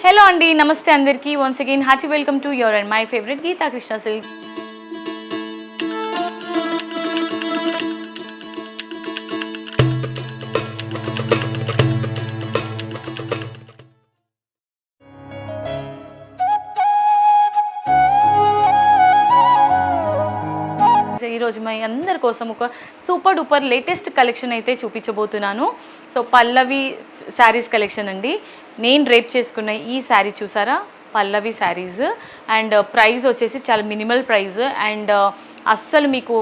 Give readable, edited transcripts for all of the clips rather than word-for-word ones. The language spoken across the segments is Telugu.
Hello Andy, Namaste Andarki. Once again, hearty welcome to your and my favorite Geeta Krishna Silks. ఈ రోజు మై అందరి కోసం ఒక సూపర్ డూపర్ లేటెస్ట్ కలెక్షన్ అయితే చూపించబోతున్నాను. సో పల్లవి శారీస్ కలెక్షన్ అండి. నేను డ్రేప్ చేసుకున్న ఈ శారీ చూసారా, పల్లవి శారీస్. అండ్ ప్రైస్ వచ్చేసి చాలా మినిమల్ ప్రైస్ అండ్ అస్సలు మీకు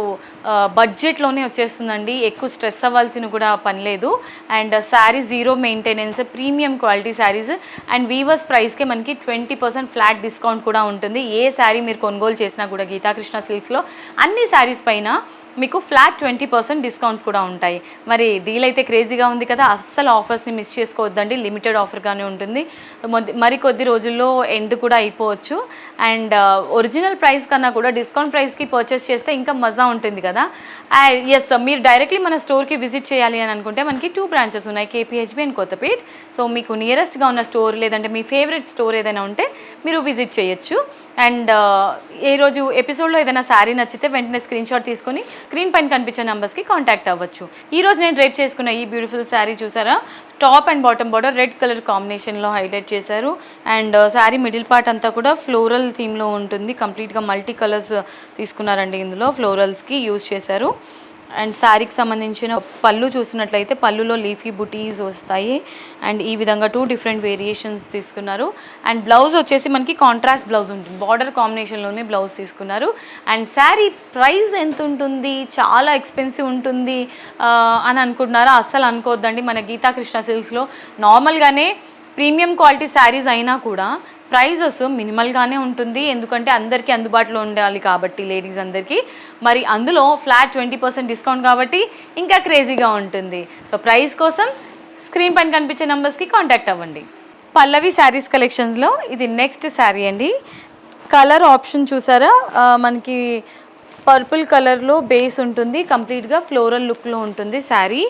బడ్జెట్లోనే వచ్చేస్తుందండి. ఎక్కువ స్ట్రెస్ అవ్వాల్సిన కూడా పని లేదు. And sari zero maintenance, premium quality saris and weavers ప్రైస్కే మనకి 20% ఫ్లాట్ డిస్కౌంట్ కూడా ఉంటుంది. ఏ శారీ మీరు కొనుగోలు చేసినా కూడా గీతా కృష్ణ సిల్క్స్లో అన్ని శారీస్ పైన మీకు ఫ్లాట్ 20% డిస్కౌంట్స్ కూడా ఉంటాయి. మరి డీల్ అయితే క్రేజీగా ఉంది కదా, అస్సలు ఆఫర్స్ని మిస్ చేసుకోవద్దండి. లిమిటెడ్ ఆఫర్గానే ఉంటుంది. మరి కొద్ది రోజుల్లో ఎండ్ కూడా అయిపోవచ్చు. అండ్ ఒరిజినల్ ప్రైస్ కన్నా కూడా డిస్కౌంట్ ప్రైస్కి పర్చేస్ చేస్తే ఇంకా మజా ఉంటుంది కదా. ఎస్, మీరు డైరెక్ట్లీ మన స్టోర్కి విజిట్ చేయాలి అని అనుకుంటే మనకి 2 బ్రాంచెస్ ఉన్నాయి, కేపీహెచ్బి అండ్ కొత్తపేట్. సో మీకు నియరెస్ట్గా ఉన్న స్టోర్ లేదంటే మీ ఫేవరెట్ స్టోర్ ఏదైనా ఉంటే మీరు విజిట్ చేయొచ్చు. అండ్ ఏ రోజు ఎపిసోడ్లో ఏదైనా శారీ నచ్చితే వెంటనే స్క్రీన్ షాట్ తీసుకొని స్క్రీన్ పైన కనిపించే నెంబర్స్కి కాంటాక్ట్ అవ్వచ్చు. ఈరోజు నేను డ్రేప్ చేసుకున్న ఈ బ్యూటిఫుల్ శారీ చూసారా, top and bottom border red colour కాంబినేషన్లో హైలైట్ చేశారు. అండ్ శారీ మిడిల్ పార్ట్ అంతా కూడా ఫ్లోరల్ థీమ్లో ఉంటుంది. కంప్లీట్గా మల్టీ కలర్స్ తీసుకున్నారండి, ఇందులో ఫ్లోరల్స్కి యూజ్ చేశారు. అండ్ శారీకి సంబంధించిన పళ్ళు చూసినట్లయితే పళ్ళులో లీఫీ బుటీస్ వస్తాయి. అండ్ ఈ విధంగా 2 డిఫరెంట్ వేరియేషన్స్ తీసుకున్నారు. అండ్ బ్లౌజ్ వచ్చేసి మనకి కాంట్రాస్ట్ బ్లౌజ్ ఉంటుంది, బార్డర్ కాంబినేషన్లోనే బ్లౌజ్ తీసుకున్నారు. అండ్ శారీ ప్రైస్ ఎంత ఉంటుంది, చాలా ఎక్స్పెన్సివ్ ఉంటుంది అని అనుకుంటున్నారా? అస్సలు అనుకోవద్దండి. మన గీతా కృష్ణ సిల్క్స్లో నార్మల్గానే ప్రీమియం క్వాలిటీ శారీస్ అయినా కూడా ప్రైజెస్ మినిమల్గానే ఉంటుంది. ఎందుకంటే అందరికీ అందుబాటులో ఉండాలి కాబట్టి, లేడీస్ అందరికీ. మరి అందులో ఫ్లాట్ 20% డిస్కౌంట్ కాబట్టి ఇంకా క్రేజీగా ఉంటుంది. సో ప్రైస్ కోసం స్క్రీన్ పైన కనిపించే నెంబర్స్కి కాంటాక్ట్ అవ్వండి. పల్లవి శారీస్ కలెక్షన్స్లో ఇది నెక్స్ట్ శారీ అండి. కలర్ ఆప్షన్ చూసారా, మనకి పర్పుల్ కలర్లో బేస్ ఉంటుంది, కంప్లీట్గా ఫ్లోరల్ లుక్లో ఉంటుంది. Sari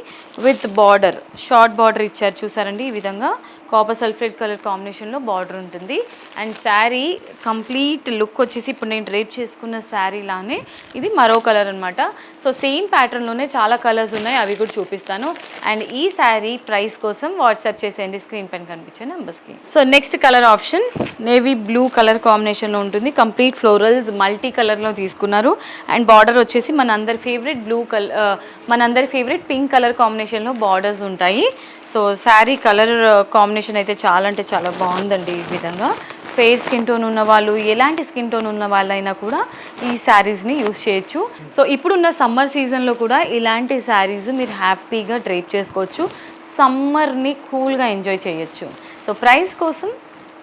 with border, short border ఇచ్చారు చూసారండి. ఈ విధంగా కాపర్ సల్ఫేట్ కలర్ కాంబినేషన్లో బార్డర్ ఉంటుంది. అండ్ శారీ కంప్లీట్ లుక్ వచ్చేసి ఇప్పుడు నేను డ్రేప్ చేసుకున్న శారీలానే ఇది మరో కలర్ అనమాట. సో సేమ్ ప్యాటర్న్లోనే చాలా కలర్స్ ఉన్నాయి, అవి కూడా చూపిస్తాను. అండ్ ఈ శారీ ప్రైస్ కోసం వాట్సాప్ చేసేయండి స్క్రీన్ పైన కనిపించే నెంబర్స్కి. So next colour option navy blue colour కాంబినేషన్లో ఉంటుంది. కంప్లీట్ ఫ్లోరల్స్ మల్టీ కలర్లో తీసుకున్నారు. అండ్ బార్డర్ వచ్చేసి మనందరి ఫేవరెట్ మనందరి ఫేవరెట్ పింక్ కలర్ కాంబినేషన్లో బార్డర్స్ ఉంటాయి. సో శారీ కలర్ కాంబినేషన్ అయితే చాలా అంటే చాలా బాగుందండి. ఈ విధంగా ఫెయిర్ స్కిన్ టోన్ ఉన్న వాళ్ళు, ఎలాంటి స్కిన్ టోన్ ఉన్న వాళ్ళైనా కూడా ఈ శారీస్ని యూజ్ చేయొచ్చు. సో ఇప్పుడున్న సమ్మర్ సీజన్లో కూడా ఇలాంటి శారీస్ మీరు హ్యాపీగా డ్రేప్ చేసుకోవచ్చు, సమ్మర్ని కూల్గా ఎంజాయ్ చేయొచ్చు. సో ప్రైస్ కోసం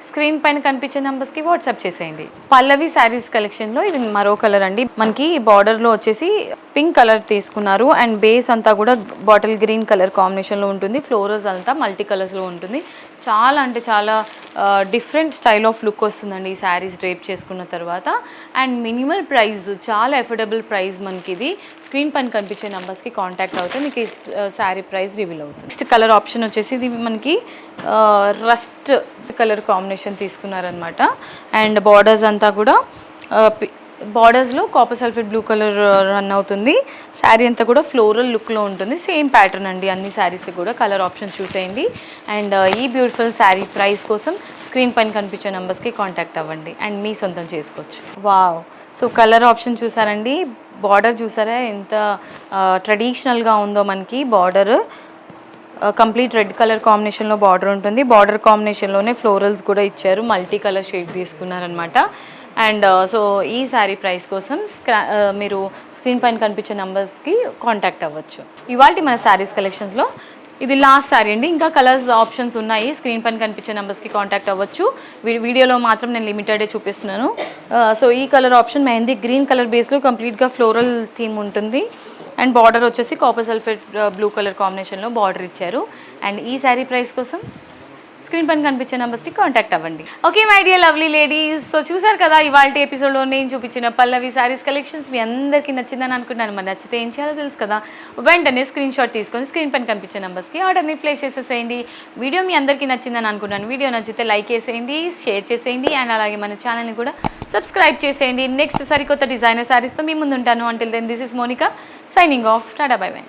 స్క్రీన్ పైన కనిపించే నెంబర్స్కి వాట్సాప్ చేసేయండి. పల్లవి శారీస్ కలెక్షన్లో ఇది మరో కలర్ అండి. మనకి బార్డర్లో వచ్చేసి పింక్ కలర్ తీసుకున్నారు. అండ్ బేస్ అంతా కూడా బాటిల్ గ్రీన్ కలర్ కాంబినేషన్లో ఉంటుంది. ఫ్లోరల్స్ అంతా మల్టీ కలర్స్లో ఉంటుంది. చాలా అంటే చాలా డిఫరెంట్ స్టైల్ ఆఫ్ లుక్ వస్తుందండి ఈ శారీస్ డ్రేప్ చేసుకున్న తర్వాత. అండ్ మినిమల్ ప్రైస్, చాలా ఎఫోర్డబుల్ ప్రైస్ మనకి ఇది. స్క్రీన్ పైన కనిపించే నెంబర్స్కి కాంటాక్ట్ అవుతే మీకు ఈ శారీ ప్రైస్ రివీల్ అవుతుంది. నెక్స్ట్ కలర్ ఆప్షన్ వచ్చేసి ఇది మనకి రస్ట్ కలర్ కాంబినేషన్ తీసుకున్నారనమాట. అండ్ బార్డర్స్ అంతా కూడా బార్డర్స్లో copper sulphate blue colour run అవుతుంది. శారీ అంతా కూడా ఫ్లోరల్ లుక్లో ఉంటుంది. సేమ్ ప్యాటర్న్ అండి అన్ని శారీస్ కూడా. కలర్ ఆప్షన్స్ చూసేయండి. అండ్ ఈ బ్యూటిఫుల్ శారీ ప్రైస్ కోసం స్క్రీన్ పైన కనిపించే నెంబర్స్కి కాంటాక్ట్ అవ్వండి అండ్ మీ సొంతం చేసుకోవచ్చు. వావ్, సో కలర్ ఆప్షన్ చూసారండి, బార్డర్ చూసారా ఎంత ట్రెడిషనల్గా ఉందో మనకి బార్డర్. కంప్లీట్ రెడ్ కలర్ కాంబినేషన్లో బార్డర్ ఉంటుంది. బార్డర్ కాంబినేషన్లోనే ఫ్లోరల్స్ కూడా ఇచ్చారు, మల్టీ కలర్ షేడ్ తీసుకున్నారనమాట. అండ్ సో ఈ శారీ ప్రైస్ కోసం మీరు స్క్రీన్ పైన కనిపించే నెంబర్స్కి కాంటాక్ట్ అవ్వచ్చు. ఇవాళ మన శారీస్ కలెక్షన్స్లో ఇది లాస్ట్ శారీ అండి. ఇంకా కలర్స్ ఆప్షన్స్ ఉన్నాయి, స్క్రీన్ పైన కనిపించే నెంబర్స్కి కాంటాక్ట్ అవ్వచ్చు. వీడియోలో మాత్రం నేను లిమిటెడే చూపిస్తున్నాను. సో ఈ colour option mehndi green colour బేస్లో కంప్లీట్గా ఫ్లోరల్ థీమ్ ఉంటుంది. అండ్ బార్డర్ వచ్చేసి కాపర్ సల్ఫేట్ బ్లూ కలర్ కాంబినేషన్లో బార్డర్ ఇచ్చారు. అండ్ ఈ శారీ ప్రైస్ కోసం స్క్రీన్ పైన కనిపించే నెంబర్స్కి కాంటాక్ట్ అవ్వండి. Okay my dear lovely ladies, so చూసారు కదా ఇవాళ ఎపిసోడ్లో నేను చూపించిన పల్లవి శారీస్ కలెక్షన్స్ మీ అందరికీ నచ్చిందని అనుకుంటున్నాను. మరి నచ్చితే ఏం చేయాలో తెలుసు కదా, వెంటనే స్క్రీన్ షాట్ తీసుకొని స్క్రీన్ పైన కనిపించే నెంబర్స్కి ఆర్డర్ని ప్లేస్ చేసేసేయండి. వీడియో మీ అందరికీ నచ్చిందని అనుకుంటున్నాను. వీడియో నచ్చితే లైక్ చేసేయండి, షేర్ చేసేయండి అండ్ అలాగే మన ఛానల్ని కూడా సబ్స్క్రైబ్ చేసేయండి. నెక్స్ట్ సరికొత్త డిజైనర్ శారీస్తో మీ ముందు ఉంటాను. Until then this is Monica signing off. Tata bye by.